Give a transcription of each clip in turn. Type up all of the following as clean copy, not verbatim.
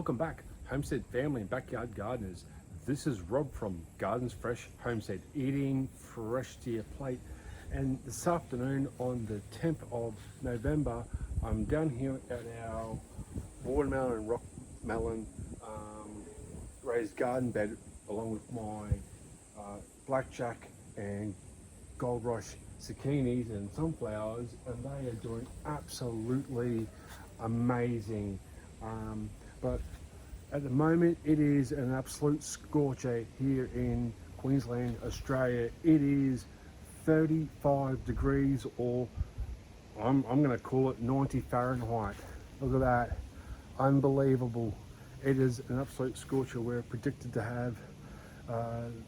Welcome back, Homestead family and backyard gardeners. This is Rob from Gardens Fresh Homestead, eating fresh to your plate. And this afternoon on the 10th of November, I'm down here at our watermelon and rock melon raised garden bed, along with my blackjack and gold rush zucchinis and sunflowers, and they are doing absolutely amazing. But at the moment it is an absolute scorcher here in Queensland, Australia. It is 35 degrees, or I'm going to call it 90 Fahrenheit. Look at that, unbelievable. It is an absolute scorcher. We're predicted to have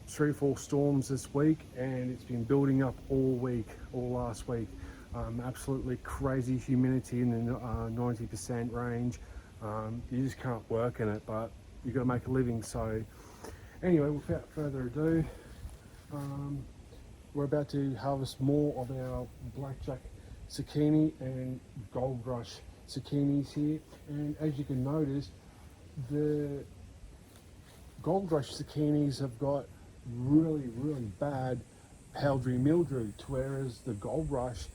3 or 4 storms this week, and it's been building up all week, all last week. Absolutely crazy humidity in the 90% range. You just can't work in it, but you've got to make a living. So anyway, without further ado, we're about to harvest more of our blackjack zucchini and gold rush zucchinis here. And as you can notice, the gold rush zucchinis have got really bad powdery mildew, whereas the gold rush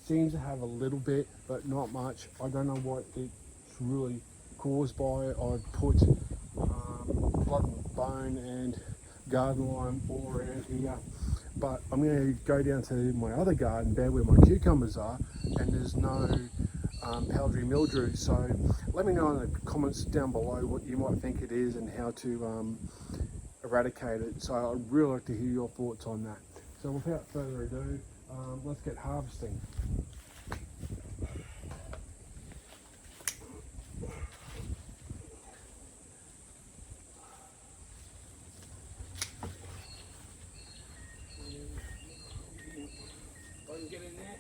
seems to have a little bit, but not much. I don't know what it's really caused by. I've put blood and bone and garden lime all around here, but I'm going to go down to my other garden bed where my cucumbers are, and there's no powdery mildew. So let me know in the comments down below what you might think it is and how to eradicate it. So I'd really like to hear your thoughts on that. So without further ado, let's get harvesting. If I can get in there.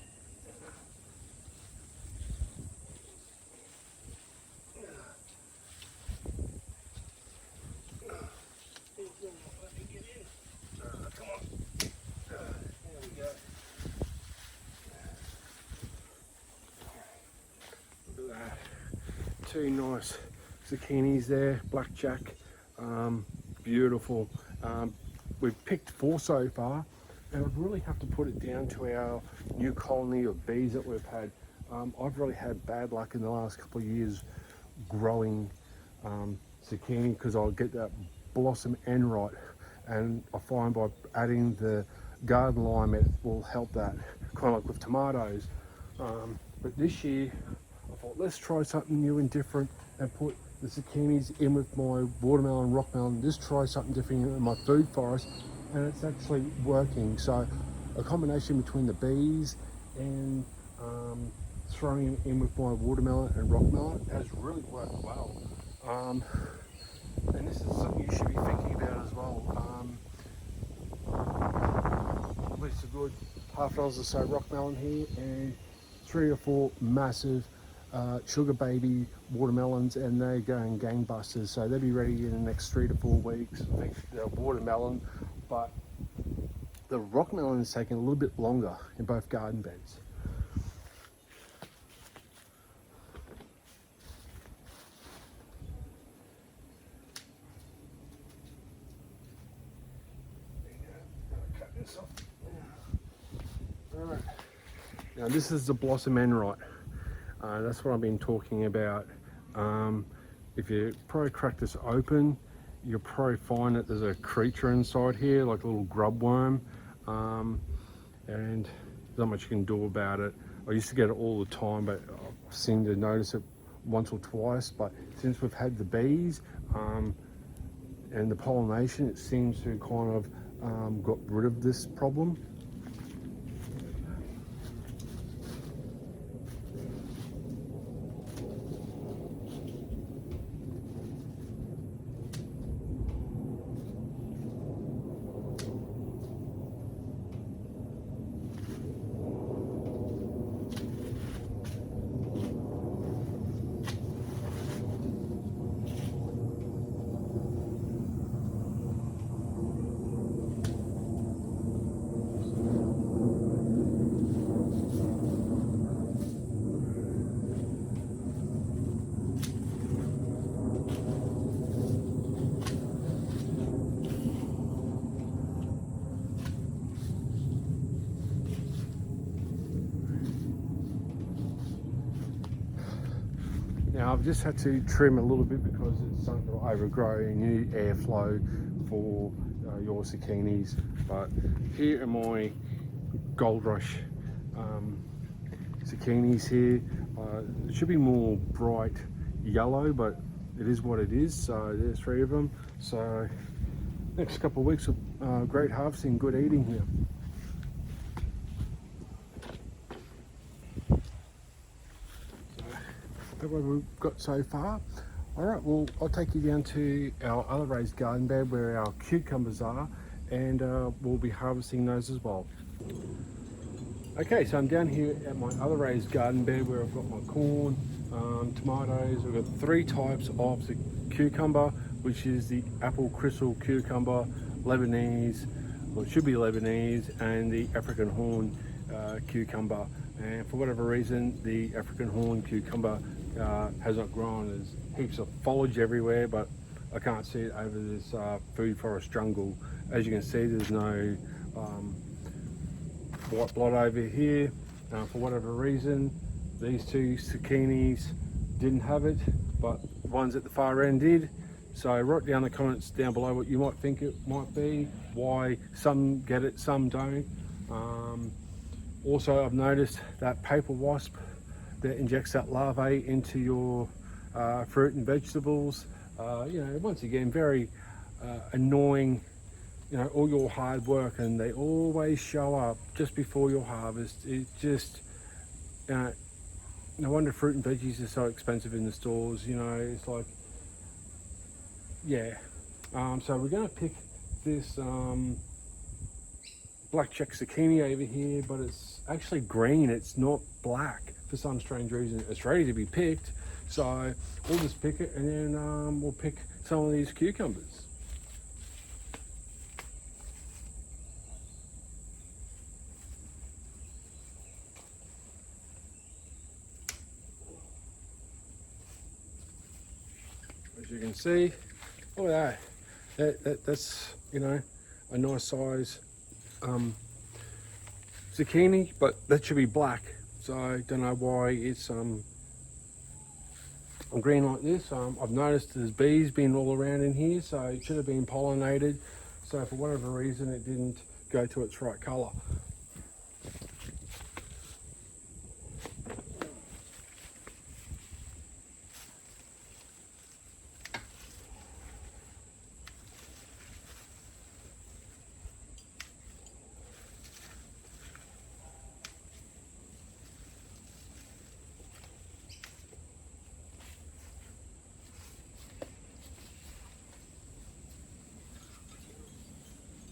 Two nice zucchinis there, blackjack, beautiful. We've picked 4 so far, and I'd really have to put it down to our new colony of bees that we've had. I've really had bad luck in the last couple of years growing zucchini, because I'll get that blossom end rot, and I find by adding the garden lime it will help that, kind of like with tomatoes. But this year I thought, let's try something new and different and put the zucchinis in with my watermelon and rock melon. Just try something different in my food forest, and it's actually working. So a combination between the bees and throwing it in with my watermelon and rock melon has really worked well. And this is something you should be thinking about as well. At least a good $half or so rock melon here, and 3 or 4 massive sugar baby watermelons, and they're going gangbusters. So they'll be ready in the next 3 to 4 weeks. I think the watermelon, but the rock melon is taking a little bit longer in both garden beds. Cut this off. All right. Now this is the blossom end rot. That's what I've been talking about. If you probably crack this open, you'll probably find that there's a creature inside here, like a little grub worm, and there's not much you can do about it. I used to get it all the time, but I've seemed to notice it once or twice. But since we've had the bees and the pollination, it seems to kind of got rid of this problem. Now I've just had to trim a little bit because it's starting to overgrow and you need airflow for your zucchinis. But here are my Gold Rush zucchinis here. It should be more bright yellow, but it is what it is. So there's 3 of them. So next couple of weeks of great harvesting, good eating here. That's what we've got so far. All right, well, I'll take you down to our other raised garden bed where our cucumbers are, and we'll be harvesting those as well. Okay, so I'm down here at my other raised garden bed where I've got my corn, tomatoes. We've got 3 types of the cucumber, which is the apple crystal cucumber, Lebanese, well, it should be Lebanese, and the African horn cucumber. And for whatever reason, the African horn cucumber has not grown. There's heaps of foliage everywhere, but I can't see it over this food forest jungle. As you can see, there's no white blot over here. For whatever reason, these 2 zucchinis didn't have it, but ones at the far end did. So write down the comments down below what you might think it might be, why some get it, some don't. Also, I've noticed that paper wasp that injects that larvae into your fruit and vegetables. You know, once again, very annoying. You know, all your hard work, and they always show up just before your harvest. It just, no wonder fruit and veggies are so expensive in the stores. You know, it's like, yeah. So we're going to pick this black check zucchini over here, but it's actually green. It's not black for some strange reason. It's ready to be picked. So we'll just pick it, and then we'll pick some of these cucumbers. As you can see, look at that. That's, you know, a nice size zucchini, but that should be black. So I don't know why it's green like this. I've noticed there's bees been all around in here, so it should have been pollinated. So for whatever reason, it didn't go to its right color.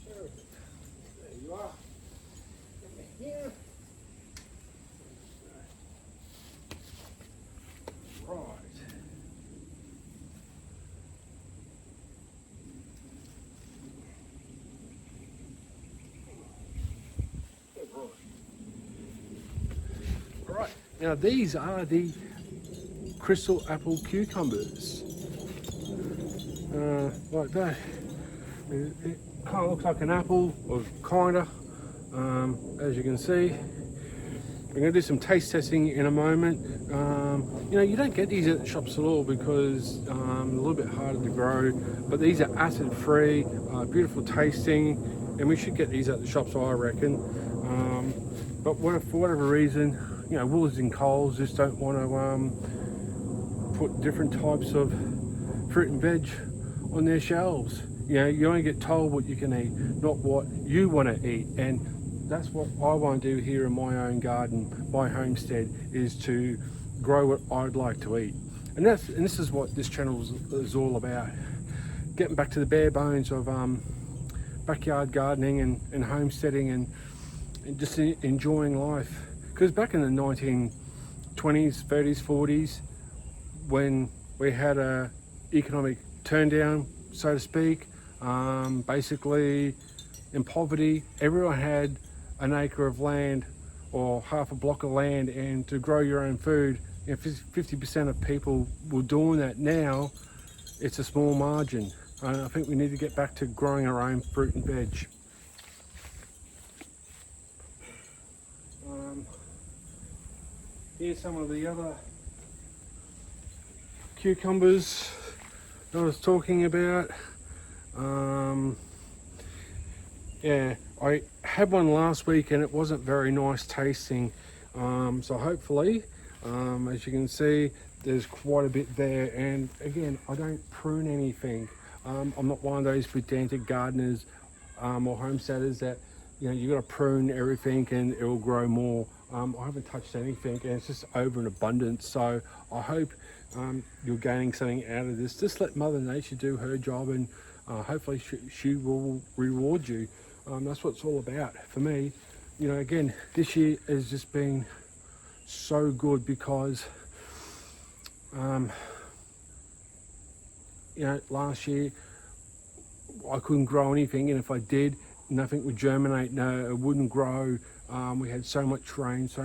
There you are. Here. Right. All right. Now these are the crystal apple cucumbers. Like that. It kind of looks like an apple, or kinda, as you can see. We're going to do some taste testing in a moment. You know, you don't get these at the shops at all because a little bit harder to grow, but these are acid free, beautiful tasting, and we should get these at the shops, I reckon. But for whatever reason, you know, Woolies and Coles just don't want to put different types of fruit and veg on their shelves. You know, you only get told what you can eat, not what you want to eat. And that's what I want to do here in my own garden, my homestead, is to grow what I'd like to eat. And this is what this channel is all about. Getting back to the bare bones of backyard gardening and homesteading and just enjoying life. Because back in the 1920s, 30s, 40s, when we had a economic turndown, so to speak, basically in poverty, everyone had an acre of land or half a block of land, and to grow your own food, you know, 50% of people were doing that. Now it's a small margin, and I think we need to get back to growing our own fruit and veg. Here's some of the other cucumbers that I was talking about. Yeah, I had one last week and it wasn't very nice tasting. So hopefully, as you can see, there's quite a bit there. And again, I don't prune anything. I'm not one of those pedantic gardeners or homesteaders that, you know, you got to prune everything and it will grow more. I haven't touched anything and it's just over in abundance. So I hope you're gaining something out of this. Just let Mother Nature do her job, and hopefully she will reward you. That's what it's all about for me. You know, again, this year has just been so good because, you know, last year I couldn't grow anything, and if I did, nothing would germinate. No, it wouldn't grow. We had so much rain, so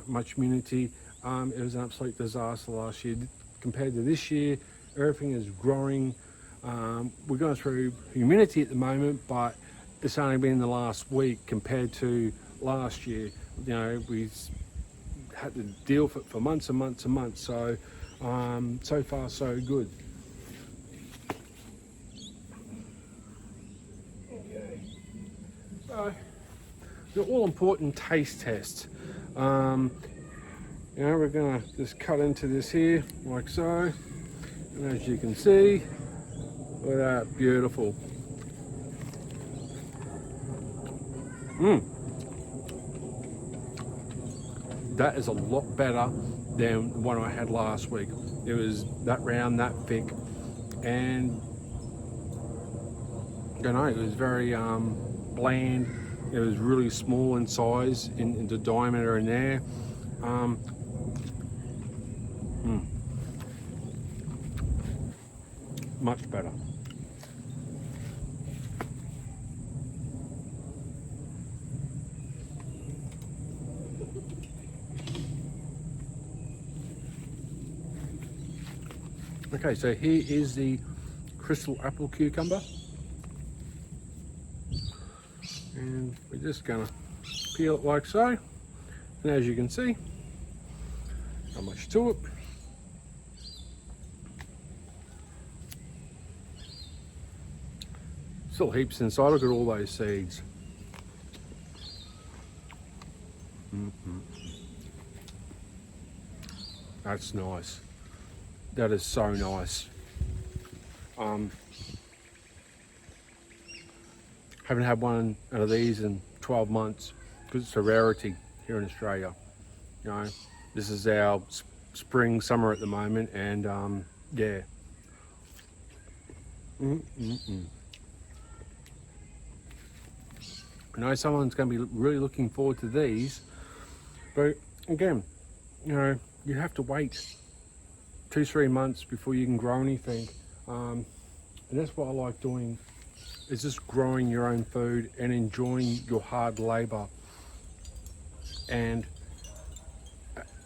much humidity. It was an absolute disaster last year. Compared to this year, everything is growing. We're going through humidity at the moment, but it's only been the last week compared to last year. You know, we had to deal with it for months and months and months. So, so far so good. Okay. So, the all-important taste test. You know, we're gonna just cut into this here like so, and as you can see, look at that, beautiful. That is a lot better than the one I had last week. It was that round, that thick, and you know, it was very bland. It was really small in size, in the diameter in there. Much better. Okay, so here is the crystal apple cucumber, and we're just gonna peel it like so, and as you can see, not much to it. Still heaps inside. Look at all those seeds. That's nice. That is so nice. Haven't had one of these in 12 months because it's a rarity here in Australia. You know, this is our spring, summer at the moment, and yeah. I know someone's going to be really looking forward to these, but again, you know, you have to wait 2-3 months before you can grow anything, and that's what I like doing, is just growing your own food and enjoying your hard labor. And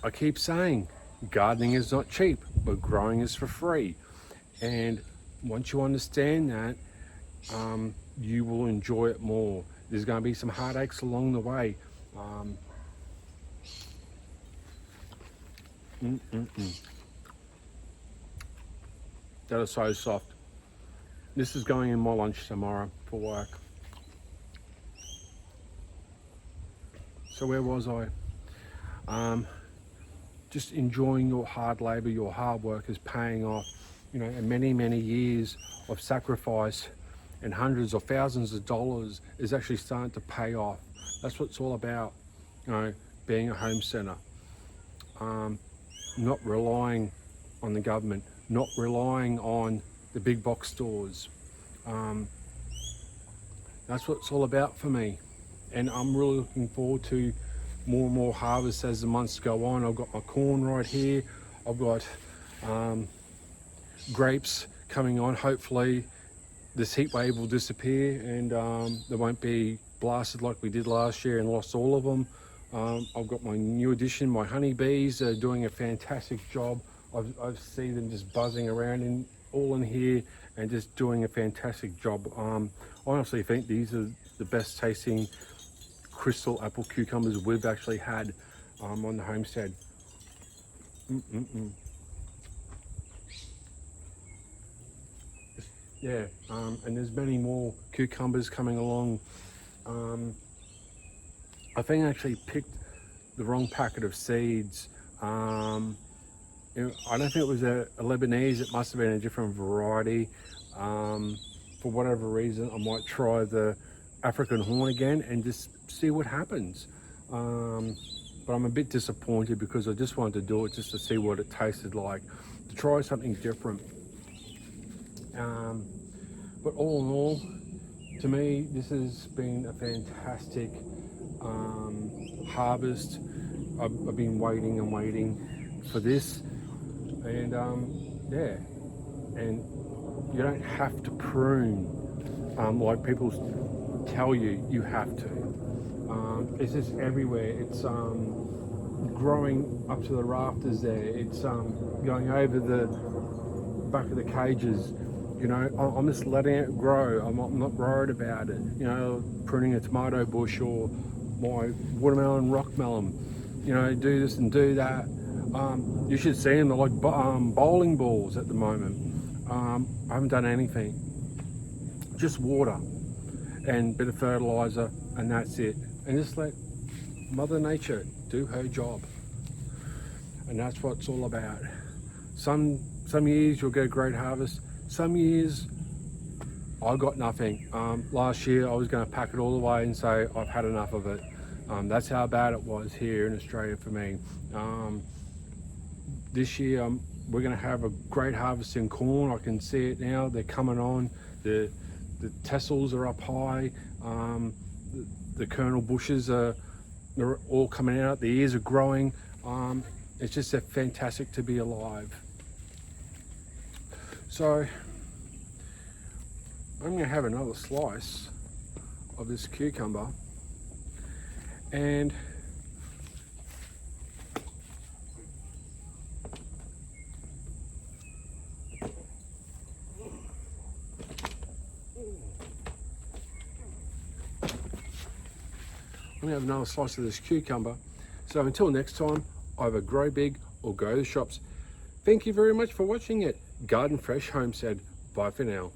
I keep saying, gardening is not cheap, but growing is for free. And once you understand that, you will enjoy it more. There's going to be some heartaches along the way. That is so soft. This is going in my lunch tomorrow for work. So where was I? Just enjoying your hard labor, your hard work is paying off. You know, and many years of sacrifice and hundreds or thousands of dollars is actually starting to pay off. That's what it's all about, you know, being a homesteader. Not relying on the government, not relying on the big box stores. That's what it's all about for me. And I'm really looking forward to more and more harvests as the months go on. I've got my corn right here. I've got grapes coming on. Hopefully this heat wave will disappear and there won't be blasted like we did last year and lost all of them. I've got my new addition, my honeybees are doing a fantastic job. I've seen them just buzzing around all in here and just doing a fantastic job. I honestly think these are the best tasting crystal apple cucumbers we've actually had on the homestead. yeah, and there's many more cucumbers coming along. I think I actually picked the wrong packet of seeds. I don't think it was a Lebanese, it must have been a different variety. For whatever reason, I might try the African horn again and just see what happens. But I'm a bit disappointed because I just wanted to do it just to see what it tasted like, to try something different. But all in all, to me, this has been a fantastic harvest. I've been waiting and waiting for this, and yeah, and you don't have to prune like people tell you you have to. It's just everywhere. It's growing up to the rafters there. It's going over the back of the cages. You know, I'm just letting it grow. I'm not worried about it. You know, pruning a tomato bush or my watermelon, rock melon. You know, do this and do that. You should see them. They're like bowling balls at the moment. I haven't done anything. Just water and a bit of fertilizer, and that's it. And just let Mother Nature do her job. And that's what it's all about. Some years you'll get a great harvest. Some years I got nothing. Last year I was going to pack it all away and say I've had enough of it. That's how bad it was here in Australia for me. This year we're going to have a great harvest in corn. I can see it now. They're coming on. The tassels are up high. The kernel bushes they're all coming out. The ears are growing. It's just fantastic to be alive. So I'm going to have another slice of this cucumber, and I'm going to have another slice of this cucumber. So until next time, either grow big or go to the shops. Thank you very much for watching it. Garden Fresh Homestead. Bye for now.